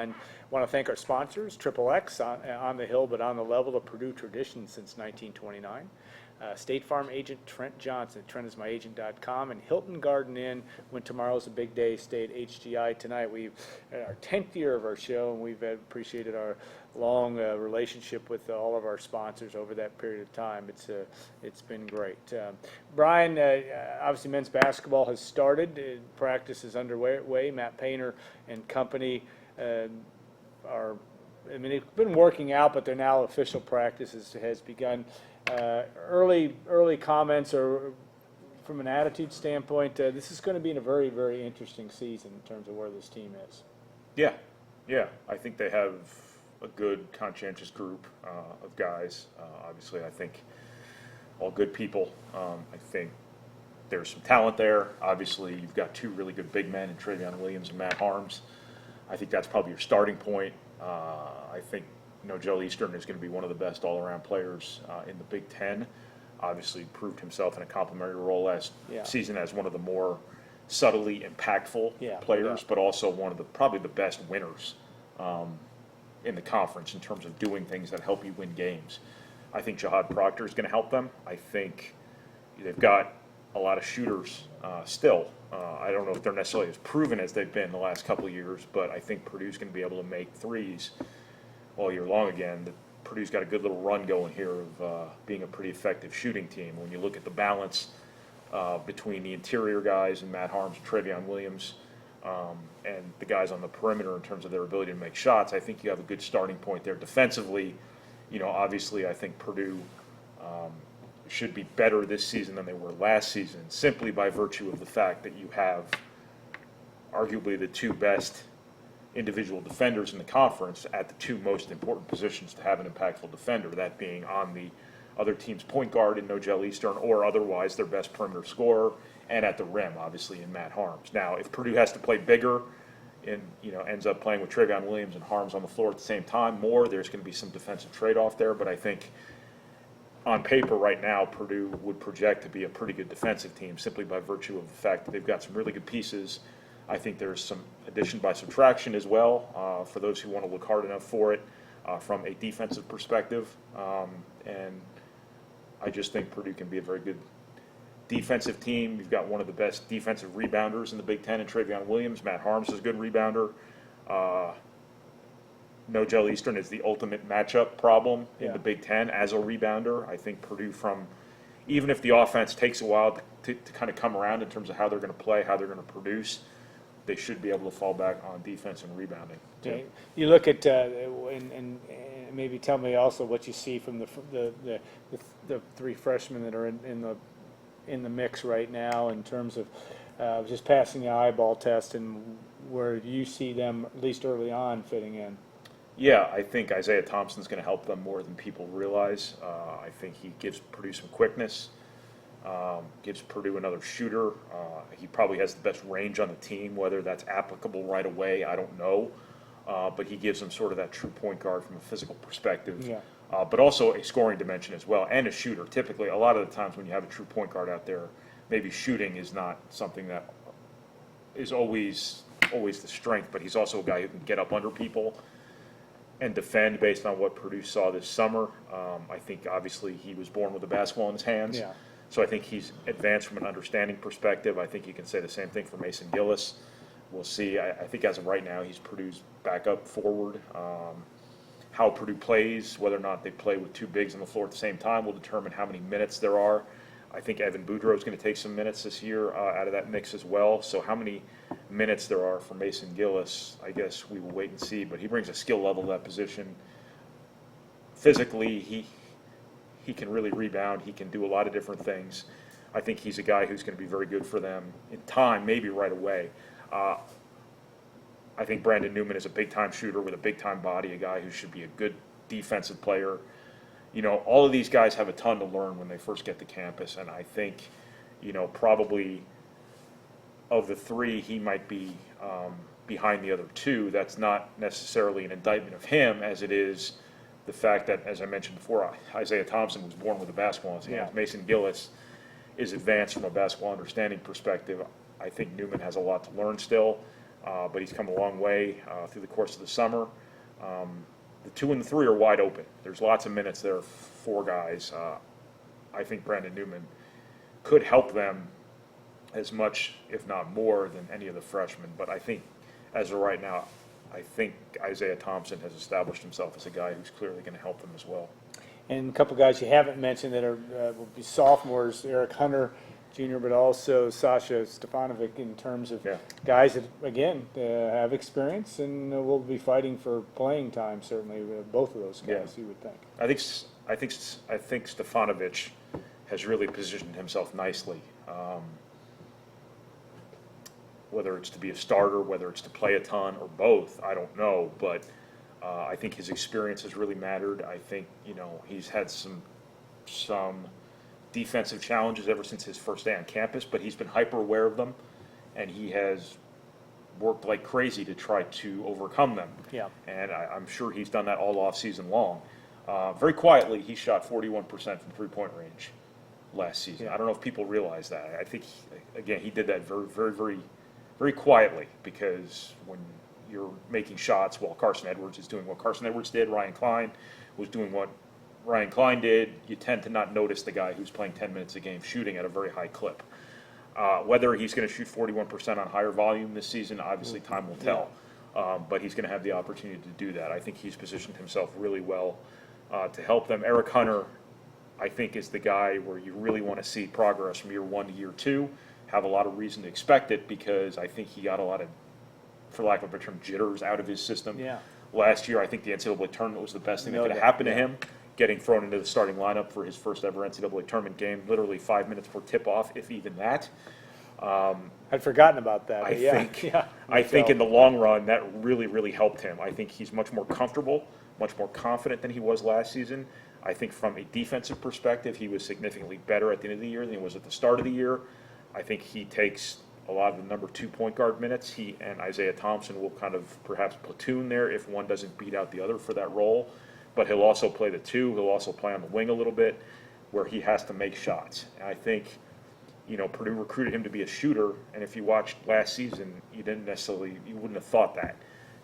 And want to thank our sponsors, Triple X, on the hill but on the level, of Purdue tradition since 1929. State Farm agent Trent Johnson, trentismyagent.com, and Hilton Garden Inn, when tomorrow's a big day, stay at HGI tonight. We've our 10th year of our show, and we've appreciated our long relationship with all of our sponsors over that period of time. It's been great. Brian, obviously men's basketball has started. Practice is underway. Matt Painter and company are, I mean, they've been working out, but they're now official practice has begun. Early comments or from an attitude standpoint, this is going to be in a very, very interesting season in terms of where this team is. Yeah. I think they have a good, conscientious group of guys. Obviously, I think all good people. I think there's some talent there. Obviously, you've got two really good big men in Travion Williams and Matt Harms. I think that's probably your starting point. I think Joel Eastern is going to be one of the best all-around players in the Big Ten. Obviously proved himself in a complimentary role last season as one of the more subtly impactful players, but also one of probably the best winners in the conference in terms of doing things that help you win games. I think Jahad Proctor is going to help them. I think they've got a lot of shooters still. I don't know if they're necessarily as proven as they've been the last couple of years, but I think Purdue's going to be able to make threes all year long again. Purdue's got a good little run going here of being a pretty effective shooting team. When you look at the balance between the interior guys and Matt Harms and Travion Williams and the guys on the perimeter in terms of their ability to make shots, I think you have a good starting point there. Defensively, obviously I think Purdue should be better this season than they were last season, simply by virtue of the fact that you have arguably the two best individual defenders in the conference at the two most important positions to have an impactful defender, that being on the other team's point guard in Joel Eastern, or otherwise their best perimeter scorer, and at the rim, obviously, in Matt Harms. Now, if Purdue has to play bigger and ends up playing with Travion Williams and Harms on the floor at the same time more, there's going to be some defensive trade-off there, but I think on paper right now, Purdue would project to be a pretty good defensive team simply by virtue of the fact that they've got some really good pieces. I think there's some addition by subtraction as well for those who want to look hard enough for it from a defensive perspective. And I just think Purdue can be a very good defensive team. You've got one of the best defensive rebounders in the Big Ten in Travion Williams. Matt Harms is a good rebounder. Joel Eastern is the ultimate matchup problem in the Big Ten as a rebounder. I think Purdue, even if the offense takes a while to kind of come around in terms of how they're going to play, how they're going to produce, they should be able to fall back on defense and rebounding. Okay. You look at and maybe tell me also what you see from the three freshmen that are in the mix right now in terms of just passing the eyeball test, and where you see them at least early on fitting in. Yeah, I think Isaiah Thompson's going to help them more than people realize. I think he gives Purdue some quickness. Gives Purdue another shooter. He probably has the best range on the team. Whether that's applicable right away, I don't know. But he gives them sort of that true point guard from a physical perspective. Yeah. But also a scoring dimension as well, and a shooter. Typically, a lot of the times when you have a true point guard out there, maybe shooting is not something that is always the strength, but he's also a guy who can get up under people and defend based on what Purdue saw this summer. I think obviously he was born with a basketball in his hands. Yeah. So I think he's advanced from an understanding perspective. I think you can say the same thing for Mason Gillis. We'll see. I think as of right now, he's Purdue's backup forward. How Purdue plays, whether or not they play with two bigs on the floor at the same time, will determine how many minutes there are. I think Evan Boudreau is going to take some minutes this year out of that mix as well. So how many minutes there are for Mason Gillis, I guess we will wait and see. But he brings a skill level to that position. Physically, he can really rebound. He can do a lot of different things. I think he's a guy who's going to be very good for them in time, maybe right away. I think Brandon Newman is a big-time shooter with a big-time body, a guy who should be a good defensive player. All of these guys have a ton to learn when they first get to campus, and I think, probably of the three, he might be behind the other two. That's not necessarily an indictment of him, as it is the fact that, as I mentioned before, Isaiah Thompson was born with a basketball in his hands. Yeah. Mason Gillis is advanced from a basketball understanding perspective. I think Newman has a lot to learn still. but he's come a long way through the course of the summer. The 2 and the 3 are wide open. There's lots of minutes there for guys. I think Brandon Newman could help them as much, if not more, than any of the freshmen. But I think, as of right now, I think Isaiah Thompson has established himself as a guy who's clearly going to help them as well. And a couple guys you haven't mentioned that are will be sophomores, Eric Hunter Jr., but also Sasha Stefanovic, in terms of guys that, again, have experience and will be fighting for playing time, certainly, both of those guys, you would think. I think Stefanovic has really positioned himself nicely. Whether it's to be a starter, whether it's to play a ton, or both, I don't know. But I think his experience has really mattered. I think, he's had some defensive challenges ever since his first day on campus, but he's been hyper aware of them, and he has worked like crazy to try to overcome them. Yeah. And I'm sure he's done that all off season long. Very quietly, he shot 41% from three-point range last season. I don't know if people realize that. I think, again, he did that very, very, very, very quietly, because when you're making shots while Carson Edwards is doing what Carson Edwards did, Ryan Klein was doing what Ryan Klein did, you tend to not notice the guy who's playing 10 minutes a game shooting at a very high clip. Whether he's going to shoot 41% on higher volume this season, obviously time will tell. But he's going to have the opportunity to do that. I think he's positioned himself really well to help them. Eric Hunter, I think, is the guy where you really want to see progress from year 1 to year 2. Have a lot of reason to expect it, because I think he got a lot of, for lack of a better term, jitters out of his system. Last year, I think the NCAA tournament was the best thing that could have happened to him. Getting thrown into the starting lineup for his first ever NCAA tournament game, literally 5 minutes before tip-off, if even that. I'd forgotten about that. I think in the long run, that really, really helped him. I think he's much more comfortable, much more confident than he was last season. I think from a defensive perspective, he was significantly better at the end of the year than he was at the start of the year. I think he takes a lot of the number 2 point guard minutes. He and Isaiah Thompson will kind of perhaps platoon there if one doesn't beat out the other for that role. But he'll also play the 2. He'll also play on the wing a little bit, where he has to make shots. And I think, Purdue recruited him to be a shooter, and if you watched last season, you wouldn't have thought that,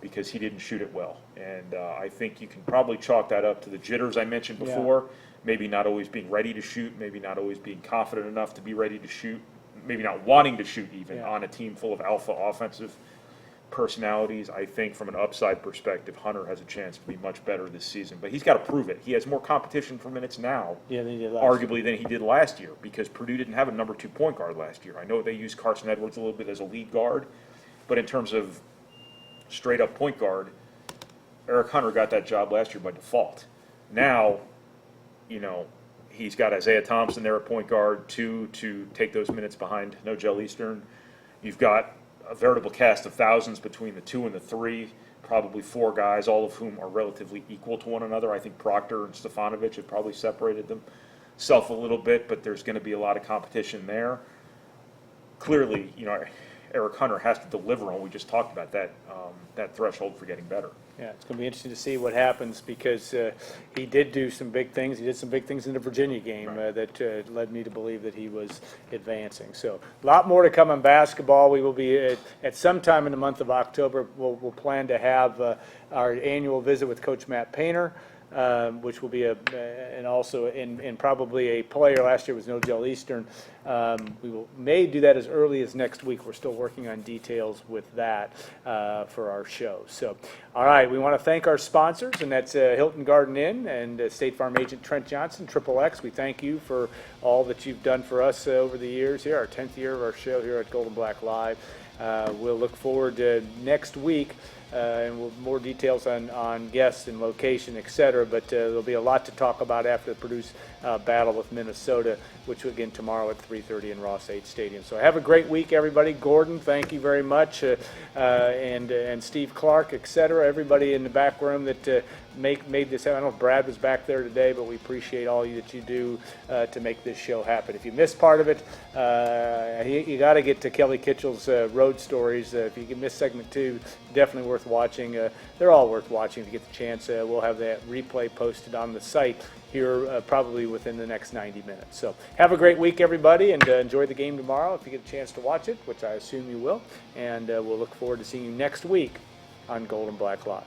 because he didn't shoot it well. And I think you can probably chalk that up to the jitters I mentioned before, maybe not always being ready to shoot, maybe not always being confident enough to be ready to shoot, maybe not wanting to shoot even on a team full of alpha offensive personalities. I think from an upside perspective, Hunter has a chance to be much better this season, but he's got to prove it. He has more competition for minutes now, than he did arguably, than he did last year, because Purdue didn't have a number 2 point guard last year. I know they used Carson Edwards a little bit as a lead guard, but in terms of straight up point guard, Eric Hunter got that job last year by default. Now, he's got Isaiah Thompson there at point guard, 2 to take those minutes behind Nogel Eastern. You've got a veritable cast of thousands between the 2 and the 3, probably 4 guys, all of whom are relatively equal to one another. I think Proctor and Stefanovic have probably separated themselves a little bit, but there's going to be a lot of competition there. Clearly, Eric Hunter has to deliver on. We just talked about that threshold for getting better. Yeah, it's going to be interesting to see what happens, because he did do some big things. He did some big things in the Virginia game that led me to believe that he was advancing. So a lot more to come on basketball. We will be at some time in the month of October. We'll plan to have our annual visit with Coach Matt Painter, which will be and also in probably a player. Last year was Nogel Eastern. We may do that as early as next week. We're still working on details with that for our show. So, all right, we want to thank our sponsors, and that's Hilton Garden Inn and State Farm agent Trent Johnson, XXX. We thank you for all that you've done for us over the years here, our 10th year of our show here at Golden Black Live. We'll look forward to next week. And more details on guests and location, et cetera. But there'll be a lot to talk about after the Purdue's battle with Minnesota, which will begin tomorrow at 3:30 in Ross 8 Stadium. So have a great week, everybody. Gordon, thank you very much, and Steve Clark, et cetera. Everybody in the back room that made this happen. I don't know if Brad was back there today, but we appreciate all that you do to make this show happen. If you missed part of it, you got to get to Kelly Kitchell's Road Stories. If you can miss segment 2, definitely worth watching. They're all worth watching if you get the chance. We'll have that replay posted on the site here probably within the next 90 minutes. So have a great week, everybody, and enjoy the game tomorrow if you get a chance to watch it, which I assume you will. And we'll look forward to seeing you next week on Gold and Black Live.